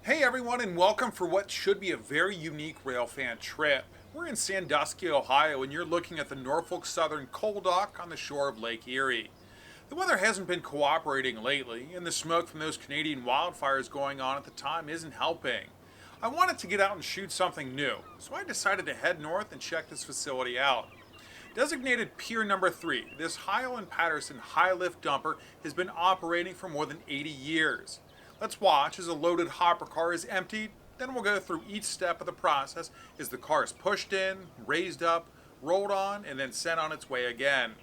Hey everyone, and welcome for what should be a very unique Railfan trip. We're in Sandusky, Ohio, and you're looking at the Norfolk Southern Coal Dock on the shore of Lake Erie. The weather hasn't been cooperating lately, and the smoke from those Canadian wildfires going on at the time isn't helping. I wanted to get out and shoot something new, so I decided to head north and check this facility out. Designated Pier Number 3, this Heil and Patterson high lift dumper has been operating for more than 80 years. Let's watch as a loaded hopper car is emptied, then we'll go through each step of the process as the car is pushed in, raised up, rolled on, and then sent on its way again.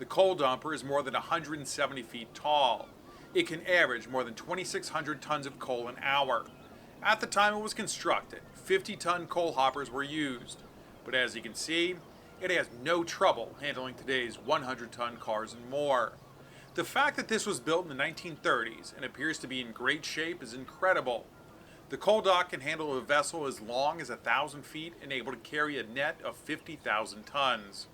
The coal dumper is more than 170 feet tall. It can average more than 2,600 tons of coal an hour. At the time it was constructed, 50-ton coal hoppers were used. But as you can see, it has no trouble handling today's 100-ton cars and more. The fact that this was built in the 1930s and appears to be in great shape is incredible. The coal dock can handle a vessel as long as 1,000 feet and able to carry a net of 50,000 tons.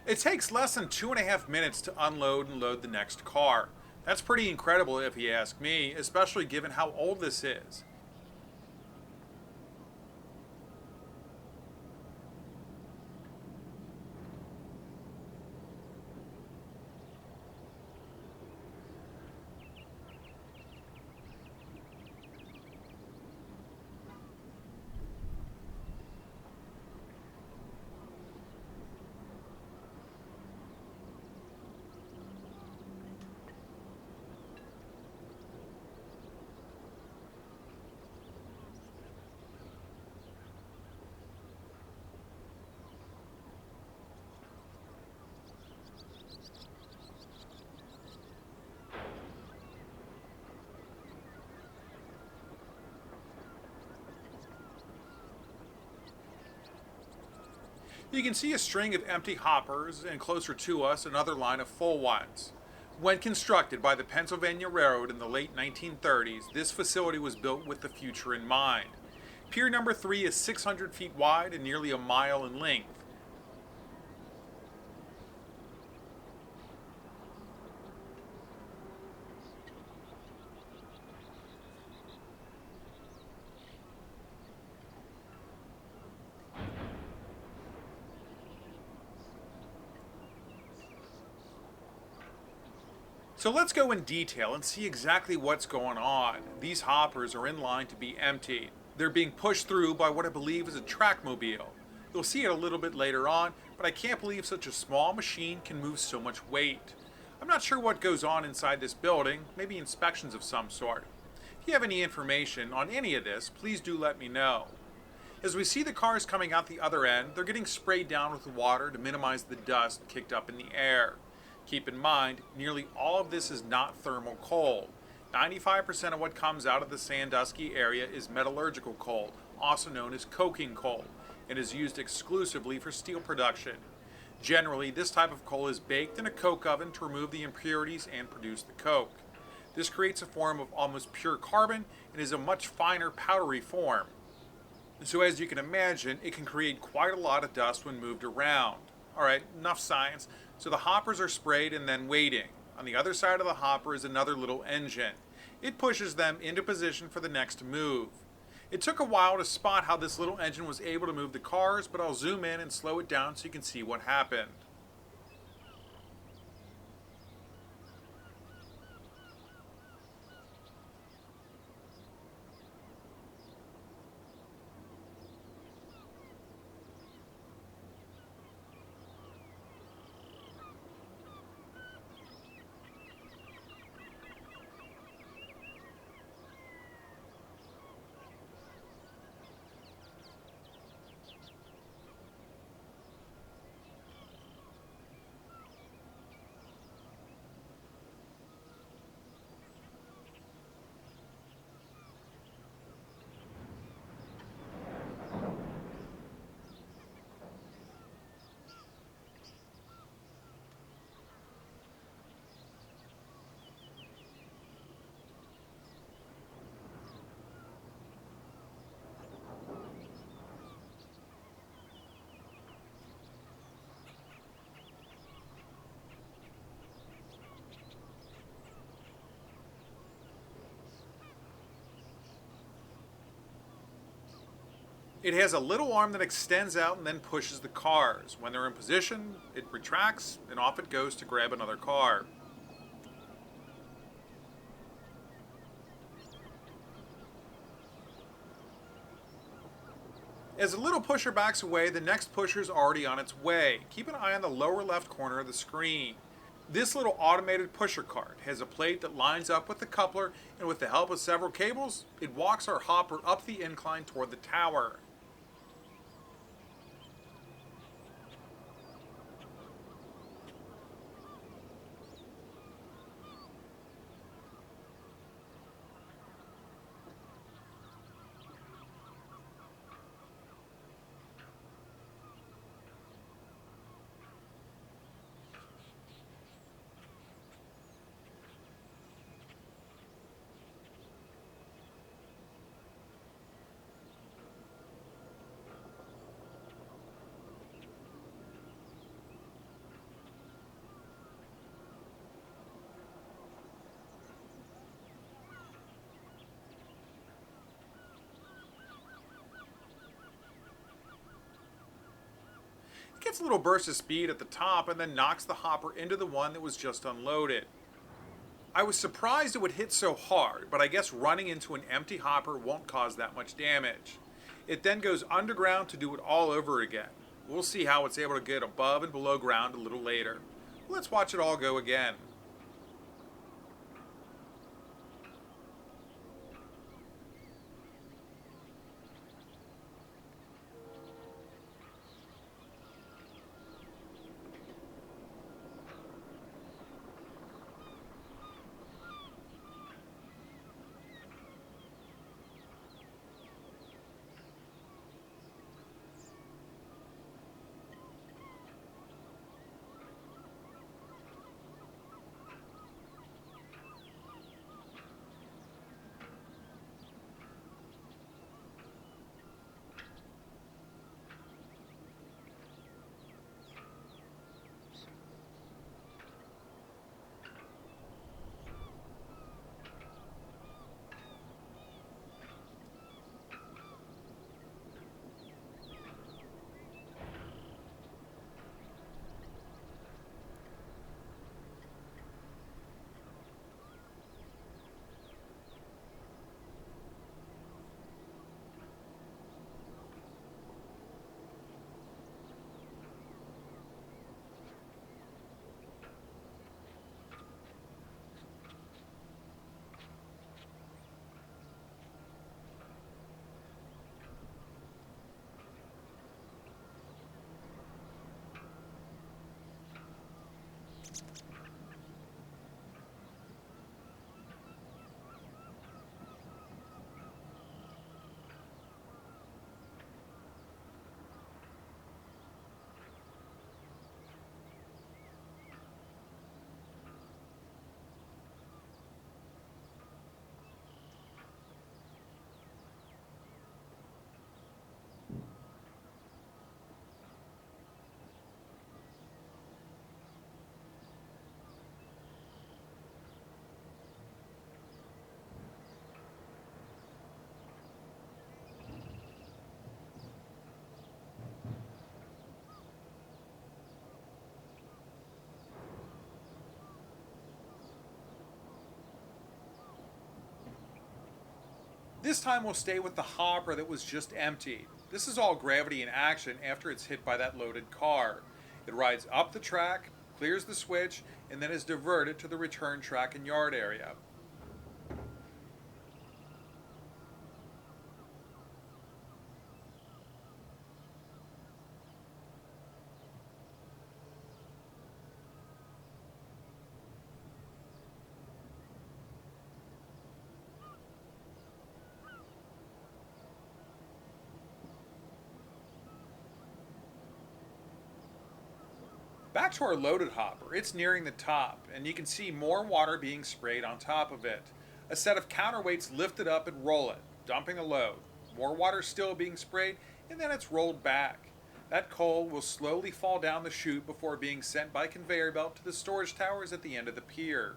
It takes less than 2.5 minutes to unload and load the next car. That's pretty incredible if you ask me, especially given how old this is. You can see a string of empty hoppers and closer to us another line of full ones. When constructed by the Pennsylvania Railroad in the late 1930s, this facility was built with the future in mind. Pier number 3 is 600 feet wide and nearly a mile in length. So let's go in detail and see exactly what's going on. These hoppers are in line to be emptied. They're being pushed through by what I believe is a trackmobile. You'll see it a little bit later on, but I can't believe such a small machine can move so much weight. I'm not sure what goes on inside this building, maybe inspections of some sort. If you have any information on any of this, please do let me know. As we see the cars coming out the other end, they're getting sprayed down with water to minimize the dust kicked up in the air. Keep in mind, nearly all of this is not thermal coal. 95% of what comes out of the Sandusky area is metallurgical coal, also known as coking coal, and is used exclusively for steel production. Generally, this type of coal is baked in a coke oven to remove the impurities and produce the coke. This creates a form of almost pure carbon and is a much finer, powdery form. So, as you can imagine, it can create quite a lot of dust when moved around. Alright, enough science. So, the hoppers are sprayed and then waiting. On the other side of the hopper is another little engine. It pushes them into position for the next move. It took a while to spot how this little engine was able to move the cars, but I'll zoom in and slow it down so you can see what happened. It has a little arm that extends out and then pushes the cars. When they're in position, it retracts and off it goes to grab another car. As the little pusher backs away, the next pusher is already on its way. Keep an eye on the lower left corner of the screen. This little automated pusher cart has a plate that lines up with the coupler, and with the help of several cables, it walks our hopper up the incline toward the tower. It gets a little burst of speed at the top and then knocks the hopper into the one that was just unloaded. I was surprised it would hit so hard, but I guess running into an empty hopper won't cause that much damage. It then goes underground to do it all over again. We'll see how it's able to get above and below ground a little later. Let's watch it all go again. This time we'll stay with the hopper that was just emptied. This is all gravity in action after it's hit by that loaded car. It rides up the track, clears the switch, and then is diverted to the return track and yard area. Back to our loaded hopper, it's nearing the top, and you can see more water being sprayed on top of it. A set of counterweights lift it up and roll it, dumping the load. More water still being sprayed, and then it's rolled back. That coal will slowly fall down the chute before being sent by conveyor belt to the storage towers at the end of the pier.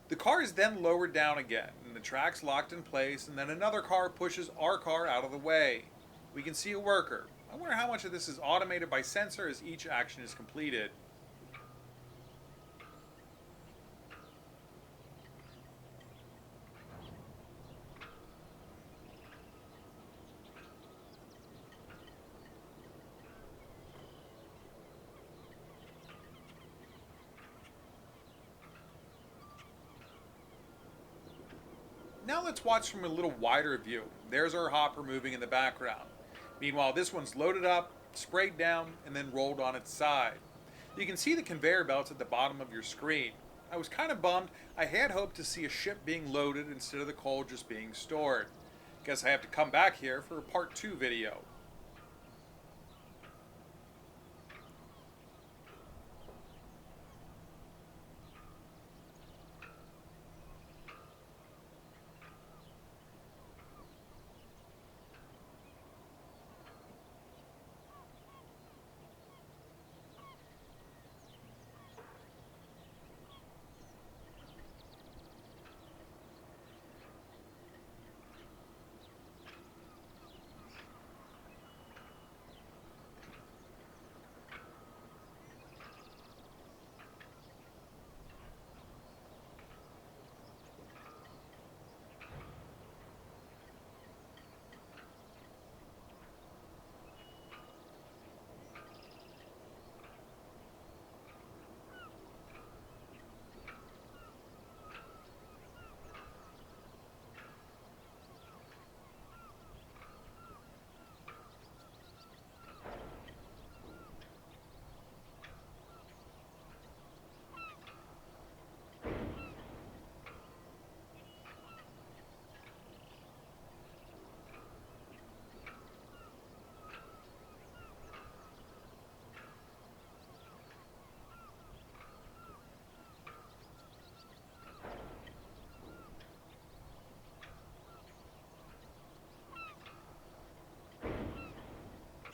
The car is then lowered down again, and the track's locked in place, and then another car pushes our car out of the way. We can see a worker. I wonder how much of this is automated by sensor as each action is completed. Now let's watch from a little wider view. There's our hopper moving in the background. Meanwhile, this one's loaded up, sprayed down, and then rolled on its side. You can see the conveyor belts at the bottom of your screen. I was kind of bummed. I had hoped to see a ship being loaded instead of the coal just being stored. Guess I have to come back here for a part 2 video.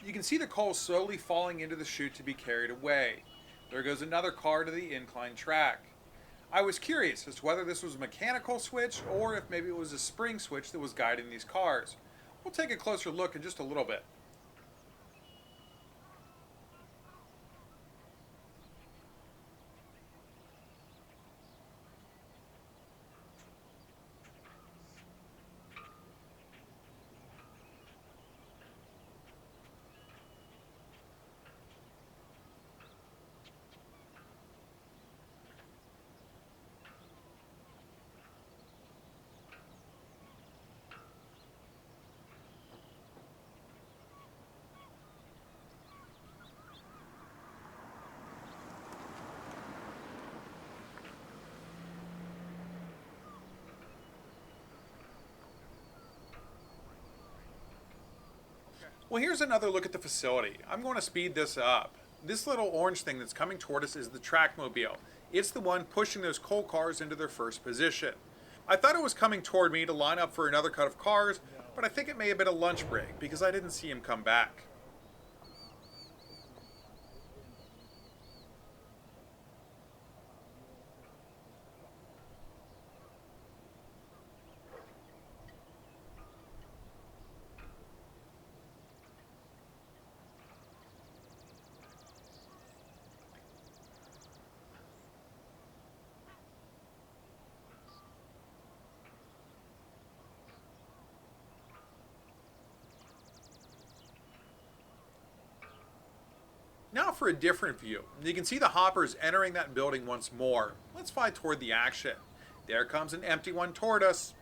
You can see the coal slowly falling into the chute to be carried away. There goes another car to the incline track. I was curious as to whether this was a mechanical switch or if maybe it was a spring switch that was guiding these cars. We'll take a closer look in just a little bit. Well, here's another look at the facility. I'm going to speed this up. This little orange thing that's coming toward us is the trackmobile. It's the one pushing those coal cars into their first position. I thought it was coming toward me to line up for another cut of cars, but I think it may have been a lunch break because I didn't see him come back. Now for a different view. You can see the hoppers entering that building once more. Let's fly toward the action. There comes an empty one toward us.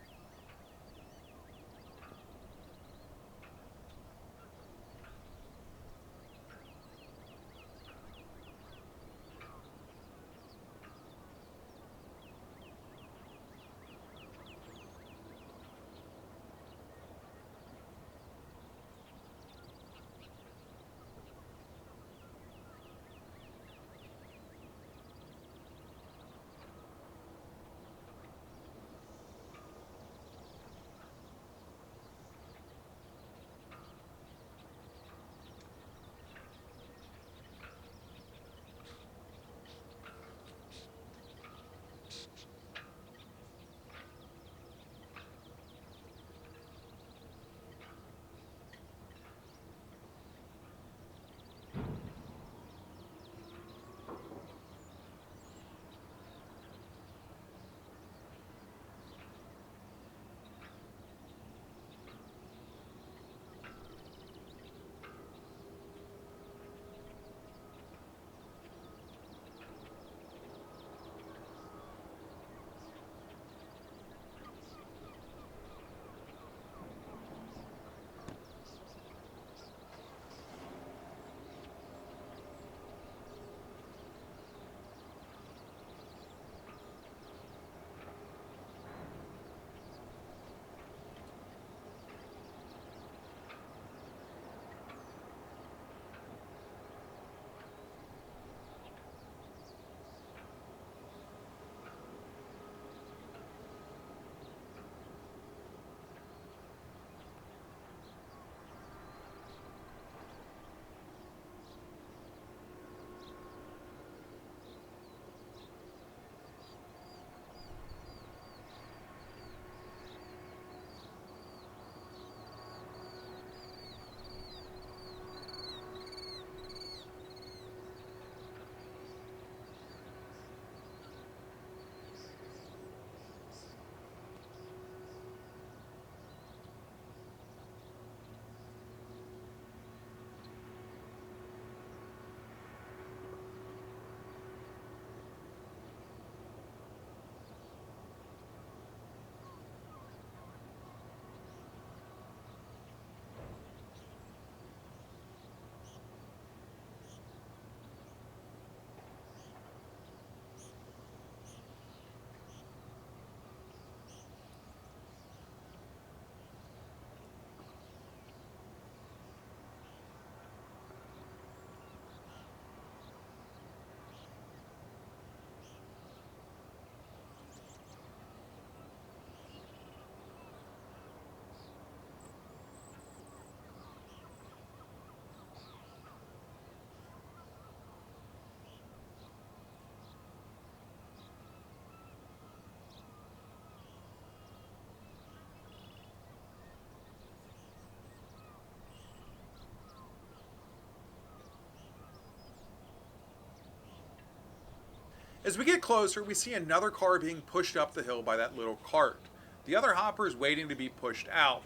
As we get closer, we see another car being pushed up the hill by that little cart. The other hopper is waiting to be pushed out.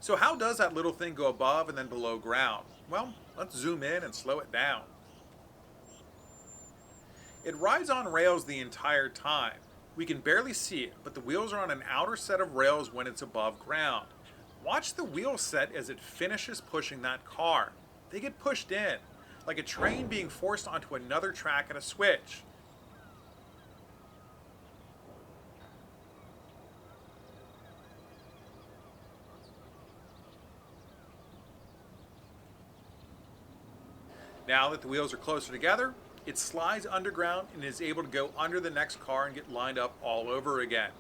So how does that little thing go above and then below ground? Well, let's zoom in and slow it down. It rides on rails the entire time. We can barely see it, but the wheels are on an outer set of rails when it's above ground. Watch the wheel set as it finishes pushing that car. They get pushed in, like a train being forced onto another track at a switch. Now that the wheels are closer together, it slides underground and is able to go under the next car and get lined up all over again.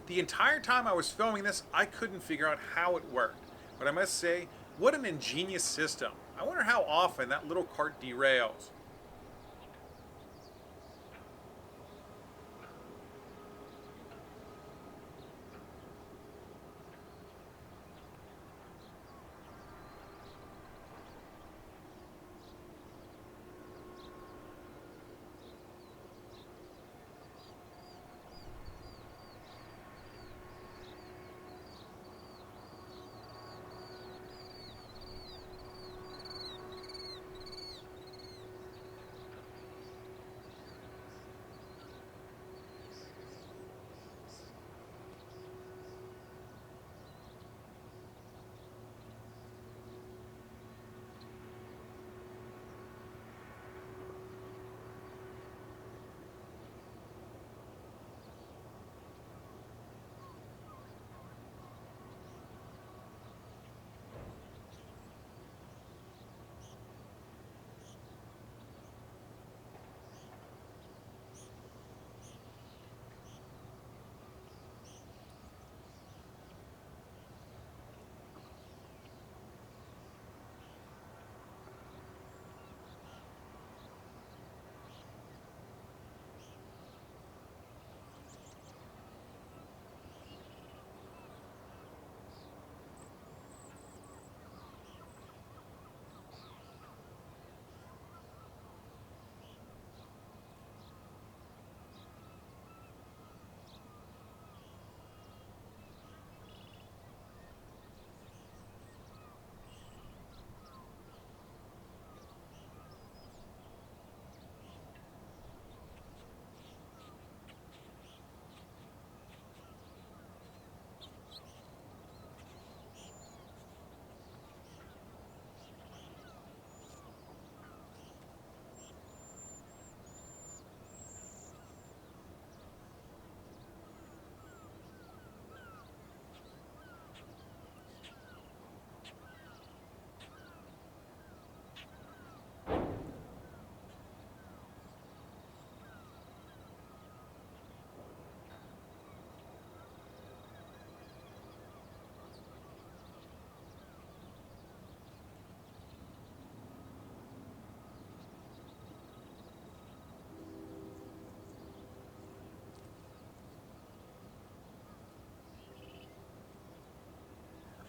The entire time I was filming this, I couldn't figure out how it worked, but I must say, what an ingenious system. I wonder how often that little cart derails.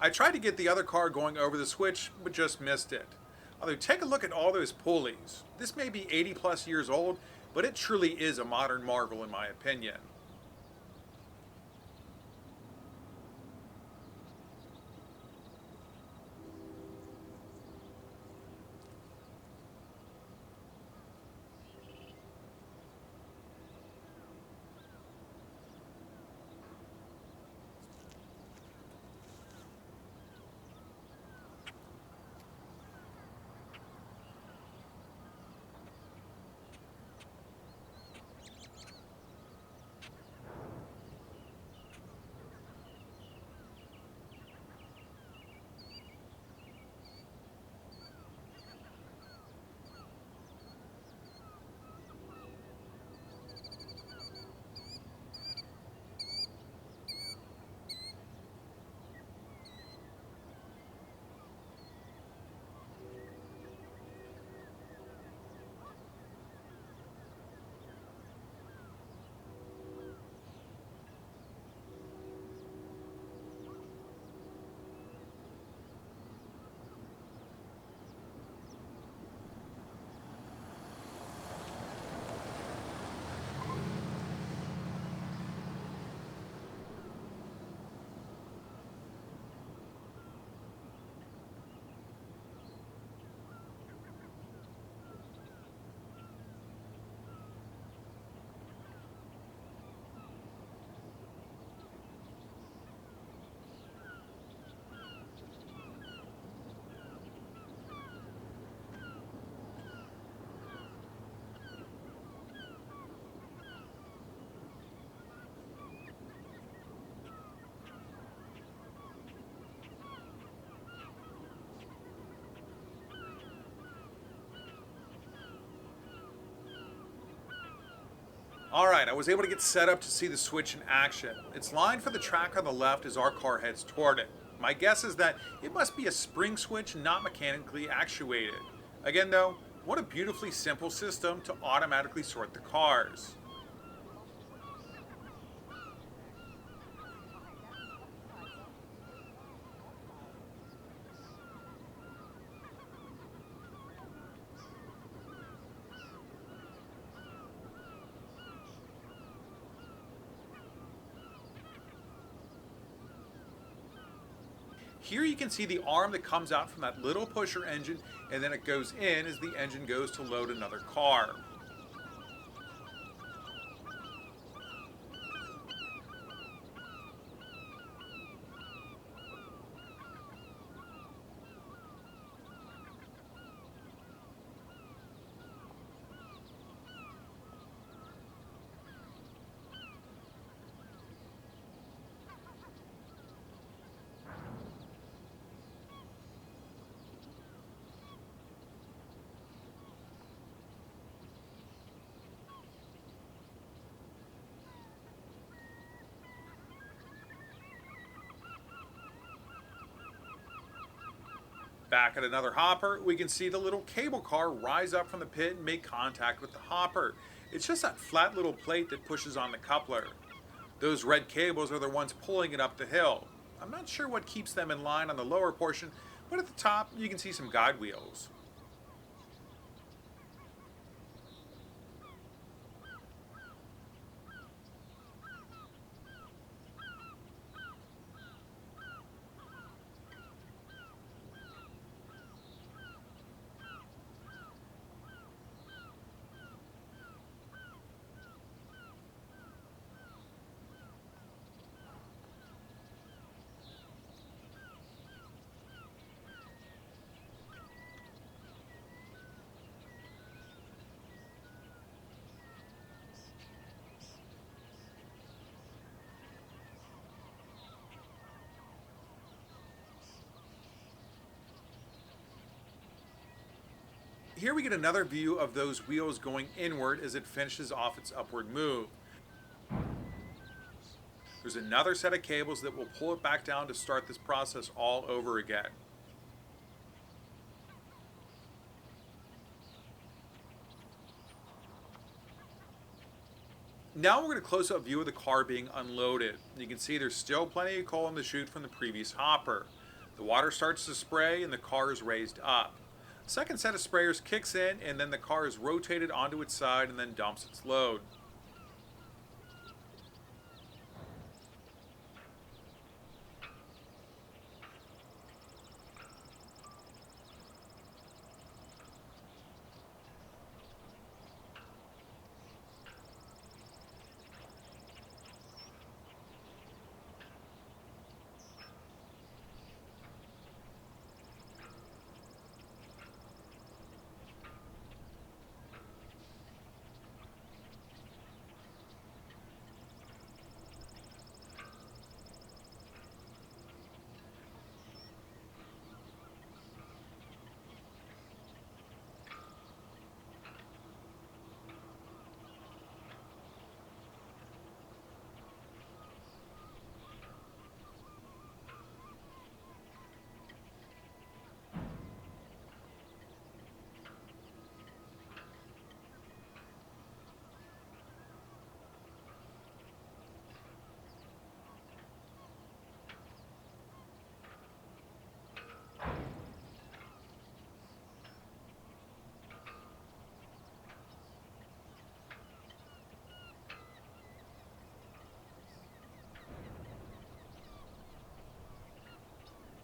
I tried to get the other car going over the switch, but just missed it. Although, take a look at all those pulleys. This may be 80 plus years old, but it truly is a modern marvel in my opinion. Alright, I was able to get set up to see the switch in action. It's lined for the track on the left as our car heads toward it. My guess is that it must be a spring switch, not mechanically actuated. Again, though, what a beautifully simple system to automatically sort the cars. Here you can see the arm that comes out from that little pusher engine, and then it goes in as the engine goes to load another car. Back at another hopper, we can see the little cable car rise up from the pit and make contact with the hopper. It's just that flat little plate that pushes on the coupler. Those red cables are the ones pulling it up the hill. I'm not sure what keeps them in line on the lower portion, but at the top you can see some guide wheels. Here we get another view of those wheels going inward as it finishes off its upward move. There's another set of cables that will pull it back down to start this process all over again. Now we're going to close up view of the car being unloaded. You can see there's still plenty of coal in the chute from the previous hopper. The water starts to spray and the car is raised up. The second set of sprayers kicks in and then the car is rotated onto its side and then dumps its load.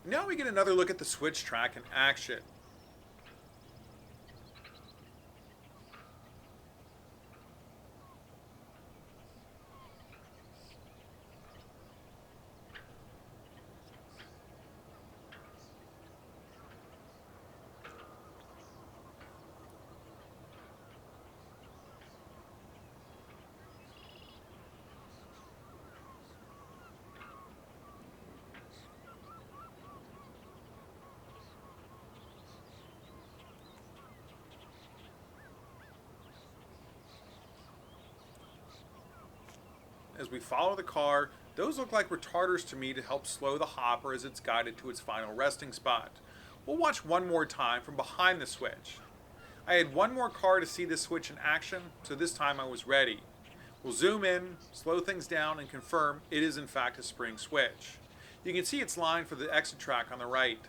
Now we get another look at the switch track in action. As we follow the car, those look like retarders to me to help slow the hopper as it's guided to its final resting spot. We'll watch one more time from behind the switch. I had one more car to see this switch in action, so this time I was ready. We'll zoom in, slow things down, and confirm it is in fact a spring switch. You can see its line for the exit track on the right.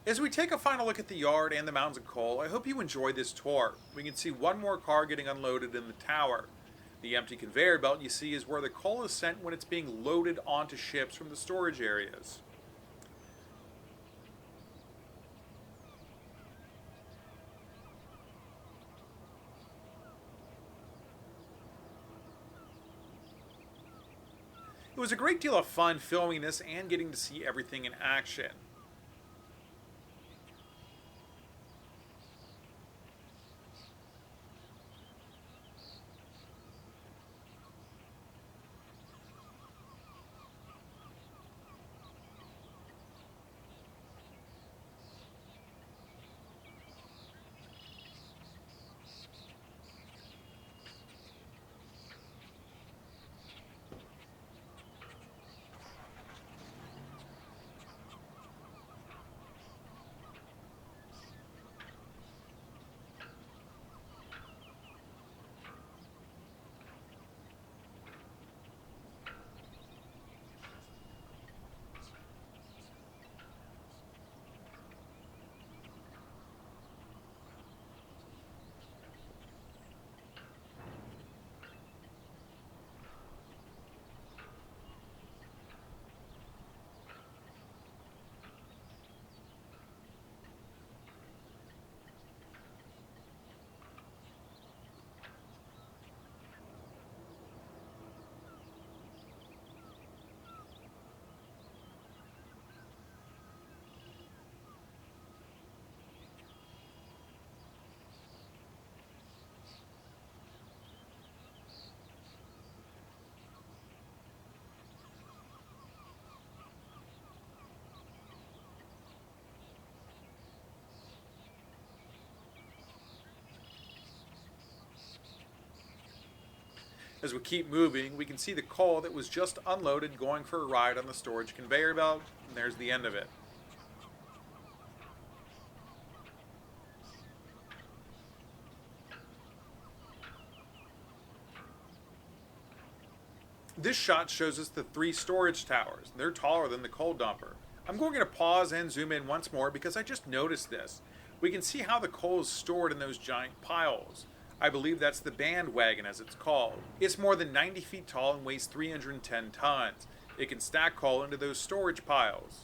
As we take a final look at the yard and the mounds of coal, I hope you enjoyed this tour. We can see one more car getting unloaded in the tower. The empty conveyor belt you see is where the coal is sent when it's being loaded onto ships from the storage areas. It was a great deal of fun filming this and getting to see everything in action. As we keep moving, we can see the coal that was just unloaded going for a ride on the storage conveyor belt, and there's the end of it. This shot shows us the 3 storage towers. They're taller than the coal dumper. I'm going to pause and zoom in once more because I just noticed this. We can see how the coal is stored in those giant piles. I believe that's the bandwagon, as it's called. It's more than 90 feet tall and weighs 310 tons. It can stack coal into those storage piles.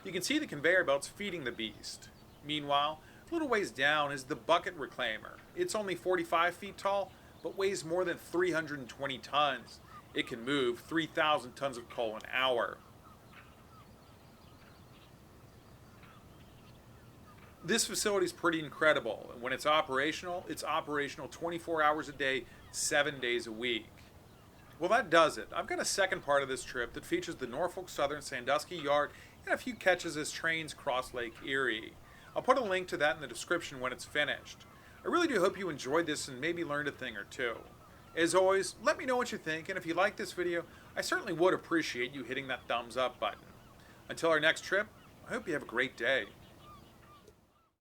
You can see the conveyor belts feeding the beast. Meanwhile, a little ways down is the bucket reclaimer. It's only 45 feet tall, but weighs more than 320 tons. It can move 3,000 tons of coal an hour. This facility is pretty incredible, and when it's operational 24 hours a day, 7 days a week. Well, that does it. I've got a second part of this trip that features the Norfolk Southern Sandusky yard and a few catches as trains cross Lake Erie. I'll put a link to that in the description when it's finished. I really do hope you enjoyed this and maybe learned a thing or two. As always, let me know what you think, and if you like this video, I certainly would appreciate you hitting that thumbs up button. Until our next trip, I hope you have a great day.